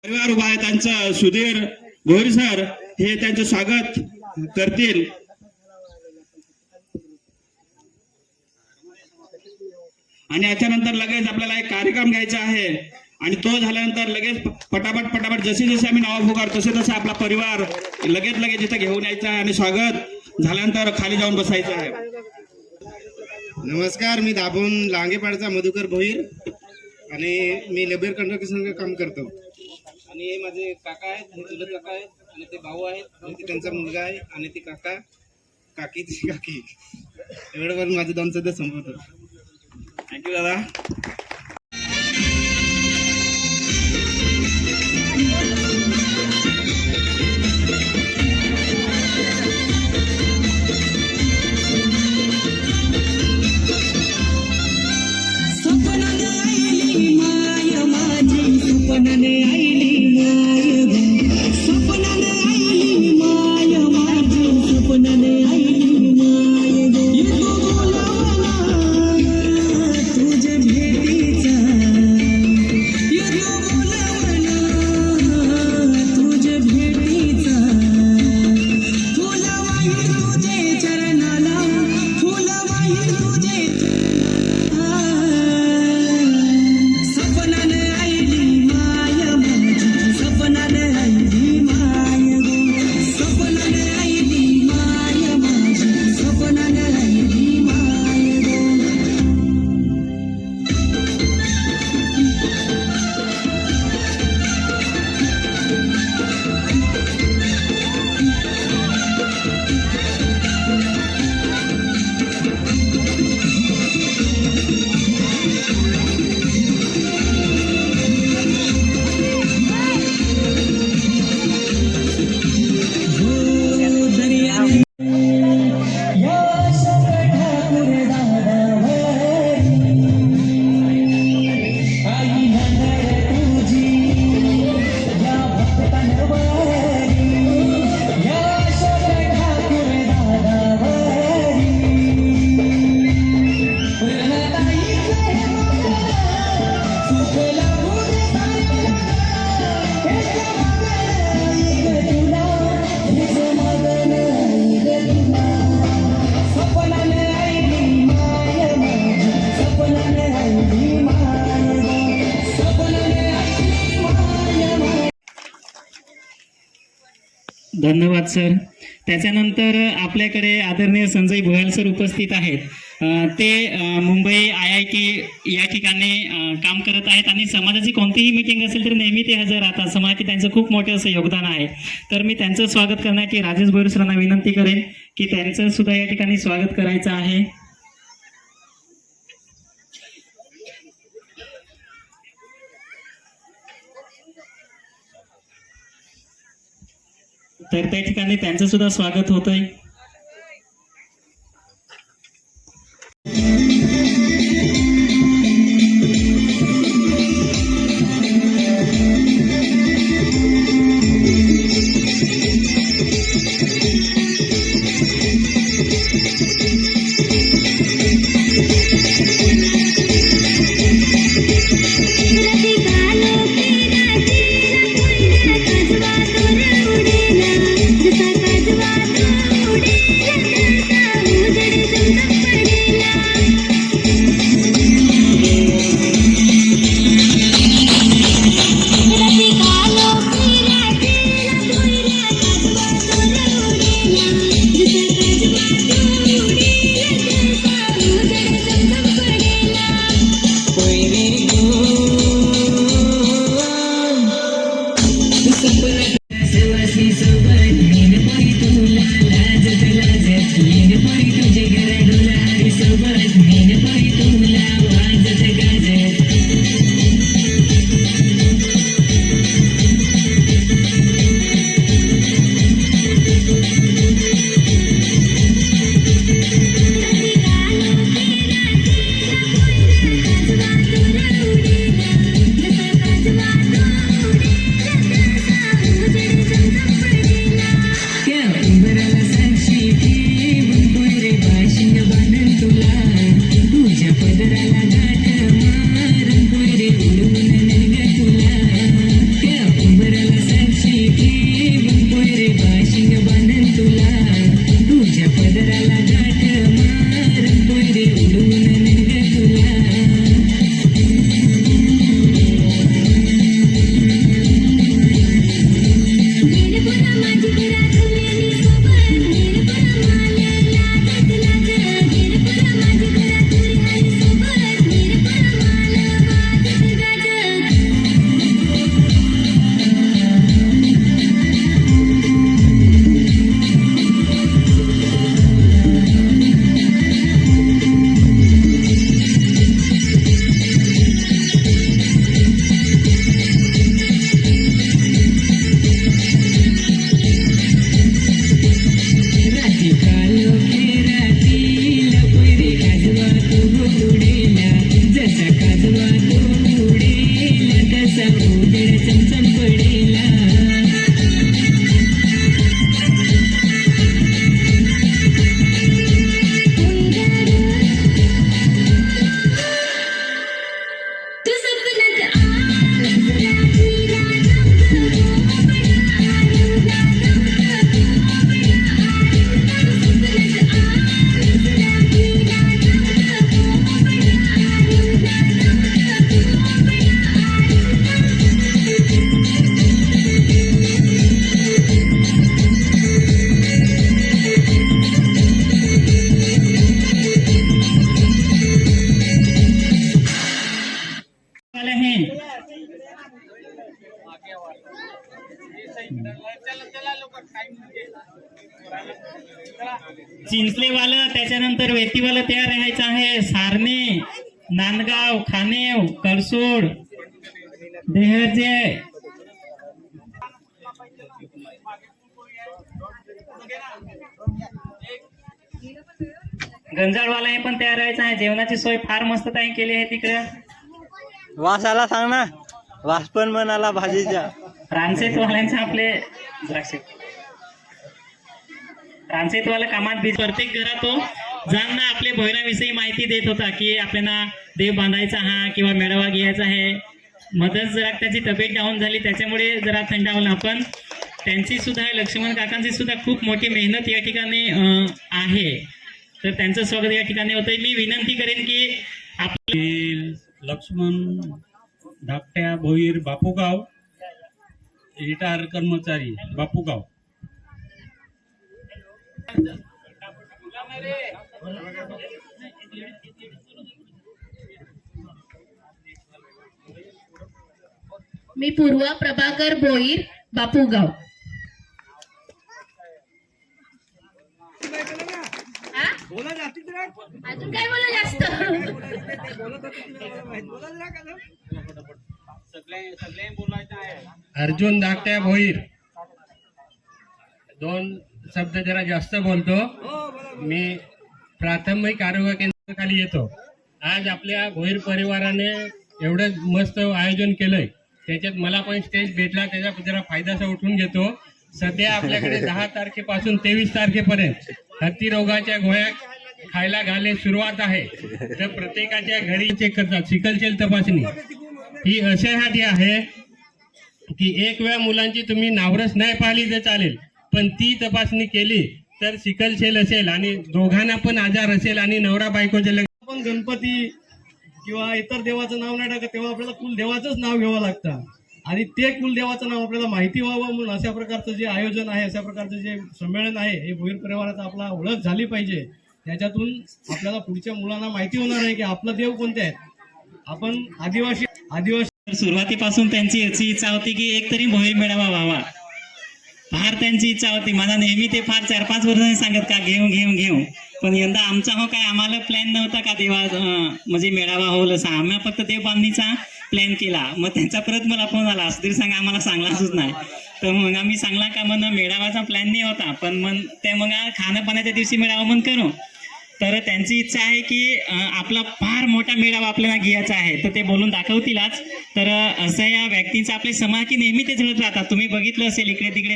परिवार उभा आहे त्यांचं सुधीर भोईर सर हे त्यांचं स्वागत करतील. आणि याच्यानंतर लगेच आपल्याला एक कार्यक्रम घ्यायचा आहे आणि तो झाल्यानंतर लगेच पटापट जसे जसे आम्ही नाव पुकार तसे आपला परिवार लगेच इथे घेऊन यायचा आहे आणि स्वागत झाल्यानंतर खाली जाऊन बसायचं आहे. नमस्कार, मी दाभोण लांगेपाडचा मधुकर भोईर आणि मी लेबर कंट्रॅक्टर काम करतो. आणि हे माझे काका आहेत, हे चुलत काका आहेत आणि ते भाऊ आहेत आणि ते त्यांचा मुलगा आहे आणि ती काका काकीची काकी एवढं माझे 2 सदस्य संपवतो. थँक्यू दादा. धन्यवाद सर. त्याच्यानंतर आपल्याकडे आदरणीय संजय भोयाल सर उपस्थित आहेत. ते मुंबई IIT या ठिकाणी काम करत आहेत आणि समाजाची कोणतीही मीटिंग असेल तर नेहमी ते हजर राहतात. समाजात त्यांचं खूप मोठं असं योगदान आहे. तर मी त्यांचं स्वागत करण्याची राजेश भोईर सरांना विनंती करेन की त्यांचं सुद्धा या ठिकाणी स्वागत करायचं आहे. तर त्या ठिकाणी त्यांचं सुद्धा स्वागत होतंय. जसा चिंचलेवालं त्याच्यानंतर वेतीवालं तयार राहायचं आहे. सारणे, नांदगाव, खानेव, करसोड, देहरजे, गंजाडवाला हे पण तयार राहायचं आहे. जेवणाची सोय फार मस्त ताई केली आहे तिकडे. वासाला सांग ना, वास पण म्हणाला भाजीच्या. रानसेतवाल्यांचं आपले रानसेतवाला कामात बीज प्रत्येक घरात तो जाणं आपले भोयराविषयी माहिती देत होता की आपल्याला देव बांधायचा हा किंवा मेळावा घ्यायचा आहे. मध्येच जरा त्याची तब्येत डाऊन झाली त्याच्यामुळे जरा थंडावलं. आपण त्यांची सुद्धा लक्ष्मण काकांची सुद्धा खूप मोठी मेहनत या ठिकाणी आहे. तर त्यांचं स्वागत या ठिकाणी होतंय. मी विनंती करेन की आपले लक्ष्मण धाकट्या भोईर बापूगाव, रिटायर कर्मचारी बापूगाव. मी पूर्वा प्रभाकर भोईर बापूगाव. हा? अजून काय बोला जास्त. अर्जुन धाकट्या भोईर. दोन शब्द जरा जास्त बोलतो. मी प्राथमिक आरोग्य केंद्राखाली येतो. आज आपल्या भोईर परिवाराने एवढं मस्त आयोजन केलंय, त्याच्यात मला पण स्टेज भेटला, त्याचा जरा फायदा उठून घेतो. सध्या आपल्याकडे 10 तारखेपासून 23 तारखेपर्यंत हत्ती रोगाच्या गोळ्या खायला घाले सुरुवात आहे. तर प्रत्येकाच्या घरी चेक करतात. सिकलसेल तपासणी ही अशासाठी आहे की एक वेळा मुलांची तुम्ही नावरस नाही पाहिली तर चालेल, पण ती तपासणी केली तर सिकलसेल असेल आणि दोघांना पण आजार असेल आणि नवरा बायकोचे लग्न. आपण गणपती किंवा इतर देवाचं नाव नाही टाकत तेव्हा आपल्याला कुलदेवाचंच नाव घ्यावं लागतं आणि ते कुलदेवाचं नाव आपल्याला माहिती व्हावं म्हणून अशा प्रकारचं जे आयोजन आहे, अशा प्रकारचं जे संमेलन आहे हे भोईर परिवाराचा आपला ओळख झाली पाहिजे. त्याच्यातून आपल्याला पुढच्या मुलांना माहिती होणार आहे की आपला देव कोणते आहेत. आपण आदिवासी सुरुवातीपासून त्यांची याची इच्छा होती की एक तरी भोईर मेळावा व्हावा. फार त्यांची इच्छा होती. मला नेहमी ते फार 4-5 वर्षांनी सांगत का घेऊ पण यंदा आमचा हो काय आम्हाला प्लॅन नव्हता का देवा म्हणजे मेळावा होईल असा. आम्ही फक्त देव बांधणीचा प्लॅन केला. मग त्यांचा परत मला फोन आला, असं तरी सांगा आम्हाला सांगलाच नाही. तर मग आम्ही सांगला का मग मेळावाचा प्लॅन नाही होता, पण मग ते मग खाणं पाण्याच्या दिवशी मेळावा मग करू. तर त्यांची इच्छा आहे की आपला फार मोठा मेळावा आपल्याला घ्यायचा आहे. तर ते बोलून दाखवतीलच. तर असं या व्यक्तींचा आपले समाज की नेहमी ते झळत राहतात. तुम्ही बघितलं असेल इकडे तिकडे